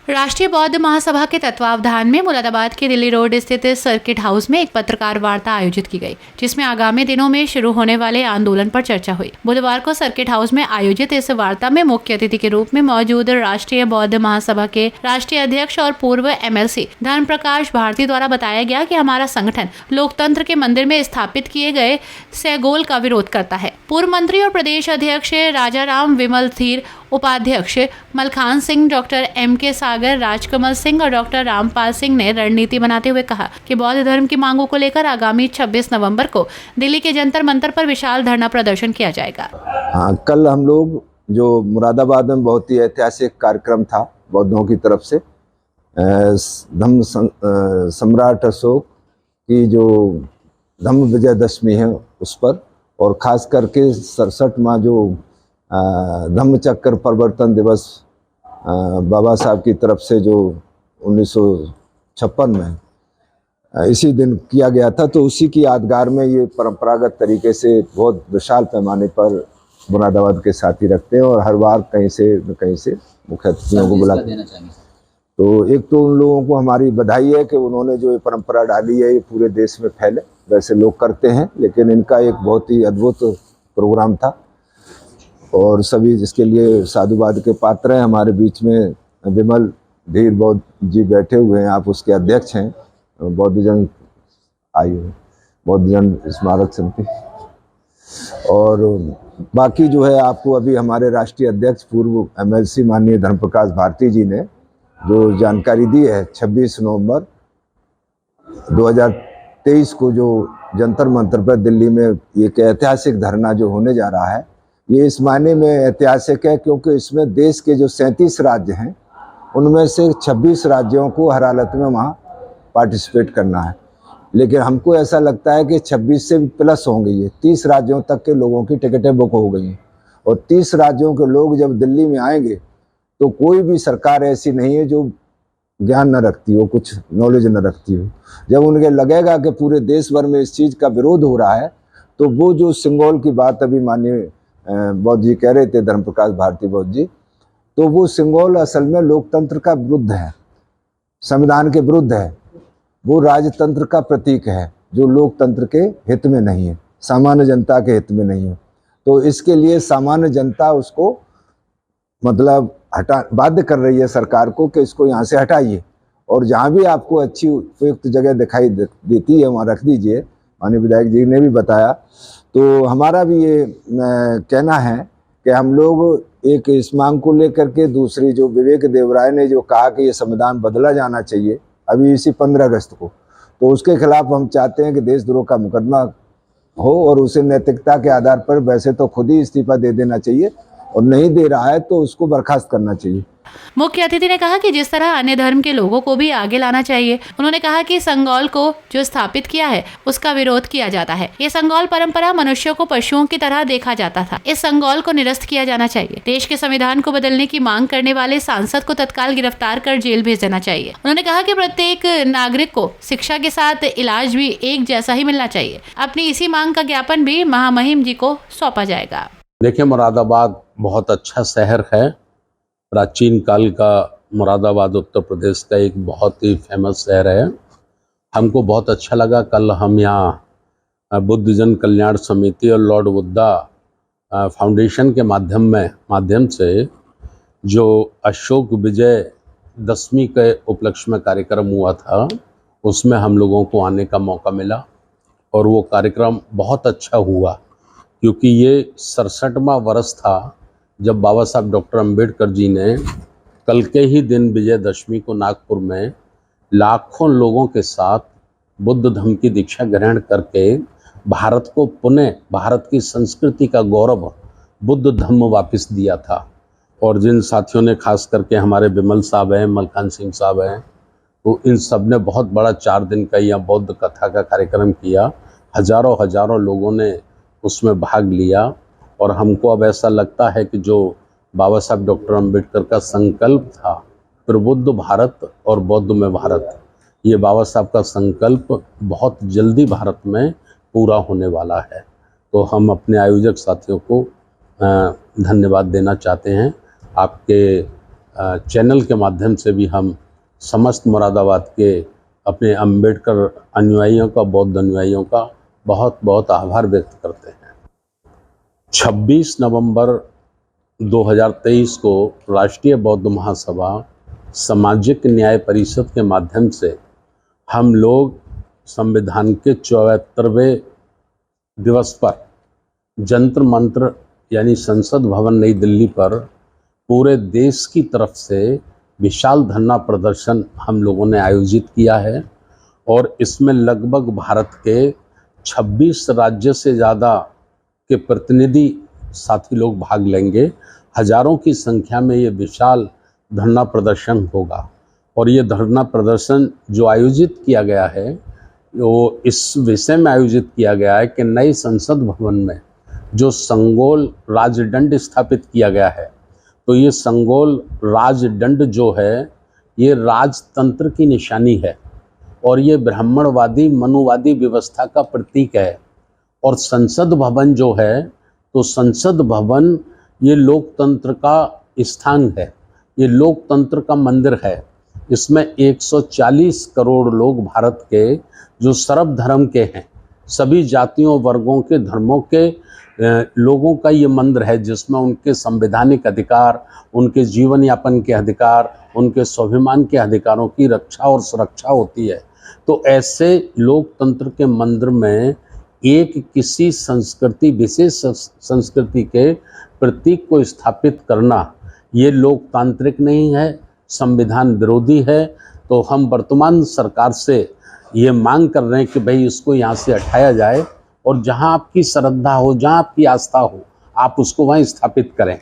राष्ट्रीय बौद्ध महासभा के तत्वावधान में मुरादाबाद के दिल्ली रोड स्थित सर्किट हाउस में एक पत्रकार वार्ता आयोजित की गई, जिसमें आगामी दिनों में शुरू होने वाले आंदोलन पर चर्चा हुई। बुधवार को सर्किट हाउस में आयोजित इस वार्ता में मुख्य अतिथि के रूप में मौजूद राष्ट्रीय बौद्ध महासभा के राष्ट्रीय अध्यक्ष और पूर्व MLC धर्म प्रकाश भारती द्वारा बताया गया कि हमारा संगठन लोकतंत्र के मंदिर में स्थापित किए गए सेगोल का विरोध करता है। पूर्व मंत्री और प्रदेश अध्यक्ष राजाराम विमल थीर, उपाध्यक्ष मलखान सिंह, डॉक्टर MK सागर, राजकमल सिंह और डॉक्टर रामपाल सिंह ने रणनीति बनाते हुए कहा कि बौद्ध धर्म की मांगों को लेकर आगामी 26 नवंबर को दिल्ली के जंतर मंतर पर विशाल धरना प्रदर्शन किया जाएगा। कल हम लोग जो मुरादाबाद में बहुत ही ऐतिहासिक कार्यक्रम था बौद्धों की तरफ से, धम्म सम्राट अशोक की जो धम्म विजयदशमी है उस पर, और ख़ास करके 67वां जो धम्म चक्र परिवर्तन दिवस बाबा साहब की तरफ से जो 1956 में इसी दिन किया गया था, तो उसी की यादगार में ये परंपरागत तरीके से बहुत विशाल पैमाने पर मुरादाबाद के साथी रखते हैं और हर बार कहीं से मुख्य अतिथियों को बुलाते हैं। तो एक तो उन लोगों को हमारी बधाई है कि उन्होंने जो ये परंपरा डाली है ये पूरे देश में फैले। वैसे लोग करते हैं, लेकिन इनका एक बहुत ही अद्भुत प्रोग्राम था और सभी जिसके लिए साधुवाद के पात्र हैं। हमारे बीच में विमल धीर बौद्ध जी बैठे हुए हैं, आप उसके अध्यक्ष हैं बौद्धजन आयु बौद्धजन स्मारक समिति, और बाकी जो है आपको अभी हमारे राष्ट्रीय अध्यक्ष पूर्व MLC माननीय धर्म प्रकाश भारती जी ने जो जानकारी दी है 26 नवंबर 2023 को जो जंतर मंतर पर दिल्ली में एक ऐतिहासिक धरना जो होने जा रहा है, ये इस मायने में ऐतिहासिक है क्योंकि इसमें देश के जो 37 राज्य हैं उनमें से 26 राज्यों को हर हालत में वहाँ पार्टिसिपेट करना है। लेकिन हमको ऐसा लगता है कि 26 से प्लस होंगे, ये 30 राज्यों तक के लोगों की टिकटें बुक हो गई हैं और 30 राज्यों के लोग जब दिल्ली में आएंगे तो कोई भी सरकार ऐसी नहीं है जो ज्ञान न रखती हो, कुछ नॉलेज न रखती हो। जब उनके लगेगा कि पूरे देश भर में इस चीज़ का विरोध हो रहा है तो वो जो सिंगोल की बात अभी माननीय बौद्ध जी कह रहे थे, धर्म प्रकाश भारती बौद्ध जी, तो वो सिंगोल असल में लोकतंत्र का विरुद्ध है, संविधान के विरुद्ध है। वो राजतंत्र का प्रतीक है जो लोकतंत्र के हित में नहीं है, सामान्य जनता के हित में नहीं है। तो इसके लिए सामान्य जनता उसको मतलब बाध्य कर रही है सरकार को कि इसको यहाँ से हटाइए, और जहाँ भी आपको अच्छी उपयुक्त जगह दिखाई देती है वहाँ रख दीजिए। माननीय विधायक जी ने भी बताया। तो हमारा भी ये कहना है कि हम लोग एक इस मांग को लेकर के, दूसरी जो विवेक देवराय ने जो कहा कि ये संविधान बदला जाना चाहिए अभी इसी 15 अगस्त को, तो उसके खिलाफ हम चाहते हैं कि देशद्रोह का मुकदमा हो और उसे नैतिकता के आधार पर वैसे तो खुद ही इस्तीफा दे देना चाहिए और नहीं दे रहा है तो उसको बर्खास्त करना चाहिए। मुख्य अतिथि ने कहा कि जिस तरह अन्य धर्म के लोगों को भी आगे लाना चाहिए। उन्होंने कहा कि संगोल को जो स्थापित किया है उसका विरोध किया जाता है। ये संगोल परंपरा मनुष्यों को पशुओं की तरह देखा जाता था। इस संगोल को निरस्त किया जाना चाहिए। देश के संविधान को बदलने की मांग करने वाले सांसद को तत्काल गिरफ्तार कर जेल भेज देना चाहिए। उन्होंने कहा कि प्रत्येक नागरिक को शिक्षा के साथ इलाज भी एक जैसा ही मिलना चाहिए। अपनी इसी मांग का ज्ञापन भी महामहिम जी को सौंपा जाएगा। देखिए, मुरादाबाद बहुत अच्छा शहर है। प्राचीन काल का मुरादाबाद उत्तर प्रदेश का एक बहुत ही फेमस शहर है। हमको बहुत अच्छा लगा, कल हम यहाँ बुद्धजन कल्याण समिति और लॉर्ड बुद्धा फाउंडेशन के माध्यम से जो अशोक विजय दशमी के उपलक्ष्य में कार्यक्रम हुआ था उसमें हम लोगों को आने का मौका मिला और वो कार्यक्रम बहुत अच्छा हुआ, क्योंकि ये 67वां वर्ष था जब बाबा साहब डॉक्टर अंबेडकर जी ने कल के ही दिन विजयदशमी को नागपुर में लाखों लोगों के साथ बुद्ध धर्म की दीक्षा ग्रहण करके भारत को पुनः भारत की संस्कृति का गौरव बुद्ध धर्म वापस दिया था। और जिन साथियों ने खास करके हमारे विमल साहब हैं, मलखान सिंह साहब हैं, तो इन सब ने बहुत बड़ा 4 दिन का यह बौद्ध कथा का कार्यक्रम किया। हजारों लोगों ने उसमें भाग लिया और हमको अब ऐसा लगता है कि जो बाबा साहब डॉक्टर अंबेडकर का संकल्प था प्रबुद्ध भारत और बौद्ध में भारत, ये बाबा साहब का संकल्प बहुत जल्दी भारत में पूरा होने वाला है। तो हम अपने आयोजक साथियों को धन्यवाद देना चाहते हैं। आपके चैनल के माध्यम से भी हम समस्त मुरादाबाद के अपने अंबेडकर अनुयायियों का, बौद्ध अनुयायियों का बहुत बहुत आभार व्यक्त करते हैं। 26 नवंबर 2023 को राष्ट्रीय बौद्ध महासभा सामाजिक न्याय परिषद के माध्यम से हम लोग संविधान के 74वें दिवस पर जंतर मंतर यानी संसद भवन नई दिल्ली पर पूरे देश की तरफ से विशाल धरना प्रदर्शन हम लोगों ने आयोजित किया है और इसमें लगभग भारत के 26 राज्य से ज़्यादा के प्रतिनिधि साथी लोग भाग लेंगे। हजारों की संख्या में ये विशाल धरना प्रदर्शन होगा और ये धरना प्रदर्शन जो आयोजित किया गया है वो इस विषय में आयोजित किया गया है कि नए संसद भवन में जो संगोल राजदंड स्थापित किया गया है, तो ये संगोल राजदंड जो है ये राजतंत्र की निशानी है और ये ब्राह्मणवादी मनुवादी व्यवस्था का प्रतीक है। और संसद भवन जो है तो संसद भवन ये लोकतंत्र का स्थान है, ये लोकतंत्र का मंदिर है। इसमें 140 करोड़ लोग भारत के जो सर्व धर्म के हैं, सभी जातियों वर्गों के धर्मों के लोगों का ये मंदिर है जिसमें उनके संवैधानिक अधिकार, उनके जीवन यापन के अधिकार, उनके स्वाभिमान के अधिकारों की रक्षा और सुरक्षा होती है। तो ऐसे लोकतंत्र के मंदिर में एक किसी संस्कृति, विशेष संस्कृति के प्रतीक को स्थापित करना ये लोकतांत्रिक नहीं है, संविधान विरोधी है। तो हम वर्तमान सरकार से ये मांग कर रहे हैं कि भाई इसको यहाँ से हटाया जाए और जहाँ आपकी श्रद्धा हो, जहाँ आपकी आस्था हो, आप उसको वहीं स्थापित करें।